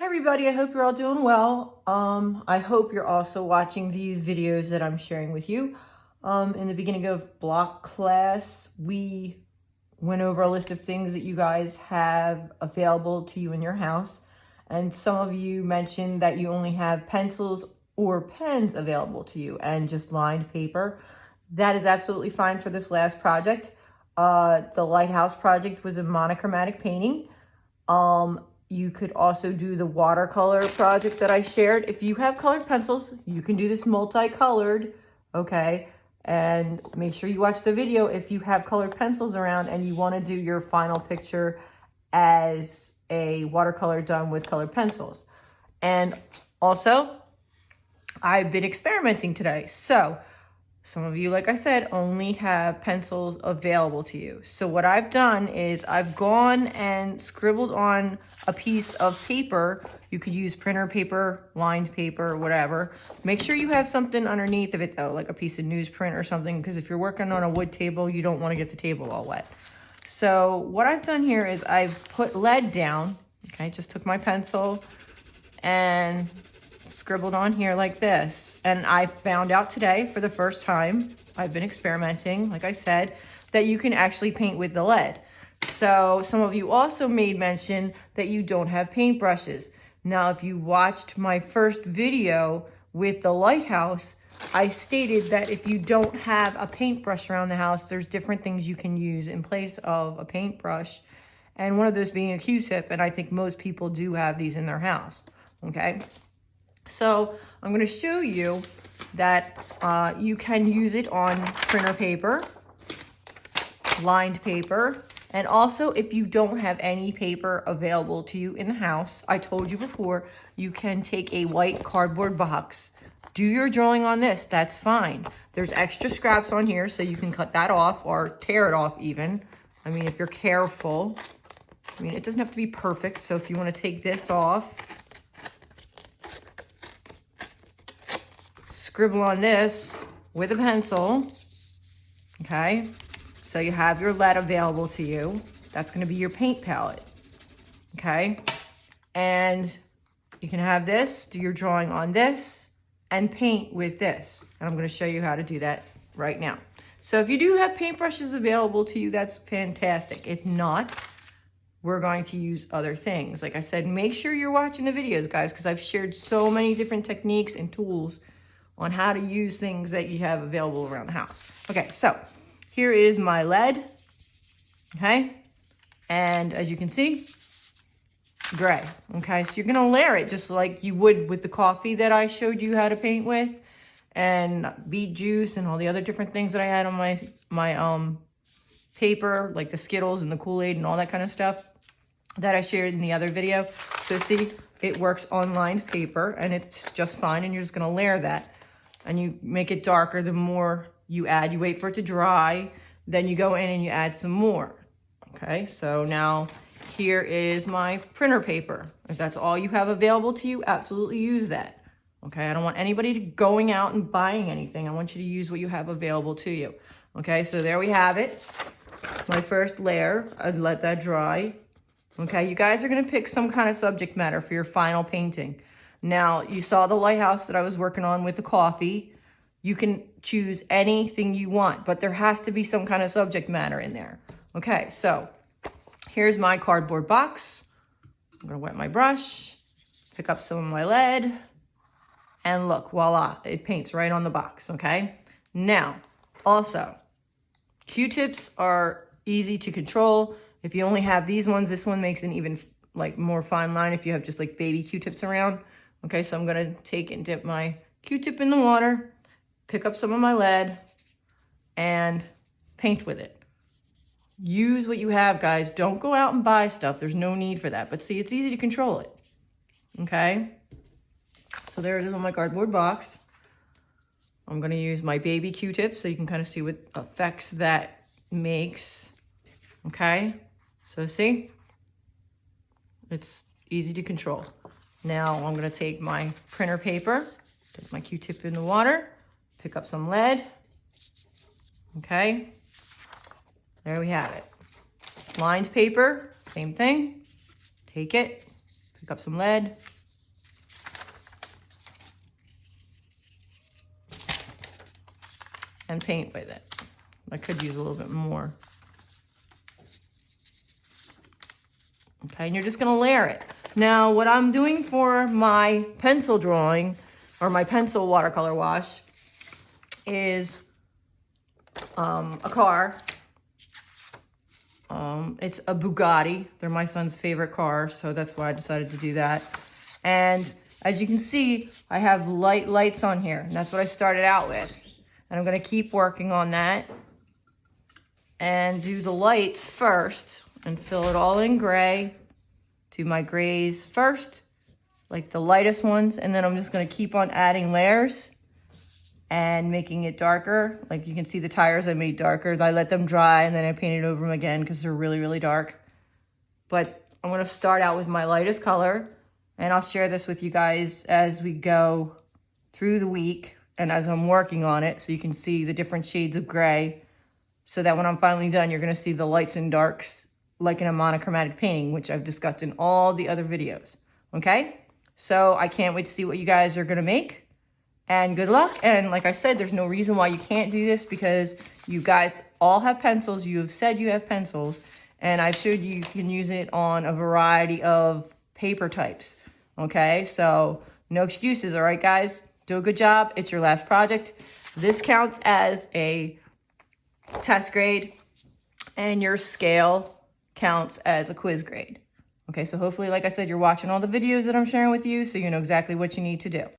Everybody, I hope you're all doing well. I hope you're also watching these videos that I'm sharing with you. In the beginning of block class, we went over a list of things that you guys have available to you in your house. And some of you mentioned that you only have pencils or pens available to you and just lined paper. That is absolutely fine for this last project. The lighthouse project was a monochromatic painting. You could also do the watercolor project that I shared. If you have colored pencils, you can do this multicolored, okay? And make sure you watch the video if you have colored pencils around and you want to do your final picture as a watercolor done with colored pencils. And also, I've been experimenting today. So some of you, like I said, only have pencils available to you. So what I've done is I've gone and scribbled on a piece of paper. You could use printer paper, lined paper, whatever. Make sure you have something underneath of it though, like a piece of newsprint or something, because if you're working on a wood table, you don't want to get the table all wet. So what I've done here is I've put lead down. Okay, just took my pencil and scribbled on here like this. And I found out today for the first time, I've been experimenting, like I said, that you can actually paint with the lead. So some of you also made mention that you don't have paintbrushes. Now, if you watched my first video with the lighthouse, I stated that if you don't have a paintbrush around the house, there's different things you can use in place of a paintbrush. And one of those being a Q-tip, and I think most people do have these in their house, okay? So I'm going to show you that you can use it on printer paper, lined paper, and also if you don't have any paper available to you in the house, I told you before, you can take a white cardboard box. Do your drawing on this, that's fine. There's extra scraps on here so you can cut that off or tear it off even. I mean, if you're careful. I mean, it doesn't have to be perfect, so if you want to take this off, scribble on this with a pencil, okay? So you have your lead available to you. That's gonna be your paint palette, okay? And you can have this, do your drawing on this, and paint with this. And I'm gonna show you how to do that right now. So if you do have paintbrushes available to you, that's fantastic. If not, we're going to use other things. Like I said, make sure you're watching the videos, guys, because I've shared so many different techniques and tools on how to use things that you have available around the house. Okay, so here is my lead, okay? And as you can see, gray, okay? So you're gonna layer it just like you would with the coffee that I showed you how to paint with, and beet juice and all the other different things that I had on my paper, like the Skittles and the Kool-Aid and all that kind of stuff that I shared in the other video. So see, it works on lined paper and it's just fine, and you're just gonna layer that. And you make it darker the more you add. You wait for it to dry, then you go in and you add some more. Okay, so now here is my printer paper. If that's all you have available to you, absolutely use that. Okay, I don't want anybody going out and buying anything. I want you to use what you have available to you. Okay, so there we have it. My first layer, I'd let that dry. Okay, you guys are gonna pick some kind of subject matter for your final painting. Now, you saw the lighthouse that I was working on with the coffee. You can choose anything you want, but there has to be some kind of subject matter in there. Okay, so here's my cardboard box. I'm gonna wet my brush, pick up some of my lead, and look, voila, it paints right on the box, okay? Now, also, Q-tips are easy to control. If you only have these ones, this one makes an even like more fine line if you have just like baby Q-tips around. Okay, so I'm gonna take and dip my Q-tip in the water, pick up some of my lead, and paint with it. Use what you have, guys. Don't go out and buy stuff. There's no need for that. But see, it's easy to control it. Okay? So there it is on my cardboard box. I'm gonna use my baby Q-tip so you can kind of see what effects that makes. Okay? So see? It's easy to control. Now I'm gonna take my printer paper, dip my Q-tip in the water, pick up some lead. Okay, there we have it. Lined paper, same thing. Take it, pick up some lead, and paint with it. I could use a little bit more. Okay, and you're just gonna layer it. Now, what I'm doing for my pencil drawing, or my pencil watercolor wash, is a car. It's a Bugatti. They're my son's favorite car, so that's why I decided to do that. And as you can see, I have lights on here, and that's what I started out with. And I'm gonna keep working on that and do the lights first and fill it all in gray. Do my grays first, like the lightest ones, and then I'm just gonna keep on adding layers and making it darker. Like you can see the tires I made darker. I let them dry and then I painted over them again because they're really, really dark. But I'm gonna start out with my lightest color, and I'll share this with you guys as we go through the week and as I'm working on it, so you can see the different shades of gray, so that when I'm finally done, you're gonna see the lights and darks like in a monochromatic painting, which I've discussed in all the other videos, okay? So I can't wait to see what you guys are gonna make. And good luck. And like I said, there's no reason why you can't do this, because you guys all have pencils. You have said you have pencils, and I showed you can use it on a variety of paper types. Okay, so no excuses, all right, guys? Do a good job. It's your last project. This counts as a test grade, and your scale counts as a quiz grade. Okay, so hopefully, like I said, you're watching all the videos that I'm sharing with you, so you know exactly what you need to do.